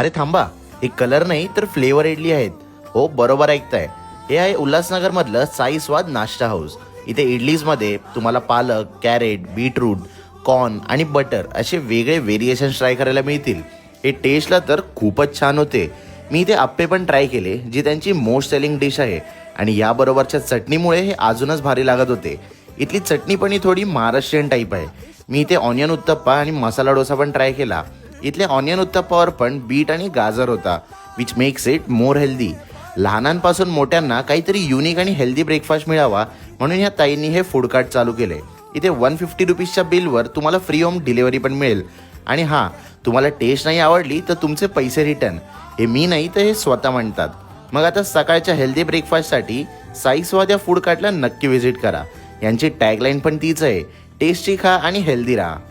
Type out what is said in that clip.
अरे थांबा, हे कलर नाही तर फ्लेवर इडली आहेत. हो बरोबर ऐकताय, हे आहे उल्हासनगर मधलं साई स्वाद नाश्ता हाऊस. इथे इडलीजमध्ये तुम्हाला पालक, कॅरेट, बीटरूट, कॉर्न आणि बटर असे वेगळे व्हेरिएशन्स ट्राय करायला मिळतील. हे टेस्टला तर खूपच छान होते. मी इथे आप्पे पण ट्राय केले, जी त्यांची मोस्ट सेलिंग डिश आहे, आणि याबरोबरच्या चटणीमुळे हे अजूनच भारी लागत होते. इथली चटणी पण ही थोडी महाराष्ट्रीयन टाईप आहे. मी इथे ऑनियन उत्तप्पा आणि मसाला डोसा पण ट्राय केला. इथल्या ऑनियन उत्तप्पावर पण बीट आणि गाजर होता, which makes it more healthy. लहानांपासून मोठ्यांना काहीतरी युनिक आणि हेल्दी ब्रेकफास्ट मिळावा म्हणून ह्या ताईंनी हे फूड कार्ट चालू केले. इथे 150 रुपीजच्या बिलवर तुम्हाला फ्री होम डिलिव्हरी पण मिळेल. आणि हां, तुम्हाला टेस्ट नाही आवडली तर तुमचे पैसे रिटर्न. हे मी नाही तर हे स्वतः म्हणतात. मग आता सकाळच्या हेल्दी ब्रेकफास्टसाठी साई स्वाद या फूड कार्टला नक्की व्हिजिट करा. यांची टॅगलाईन पण तीच आहे, टेस्टी खा आणि हेल्दी राहा.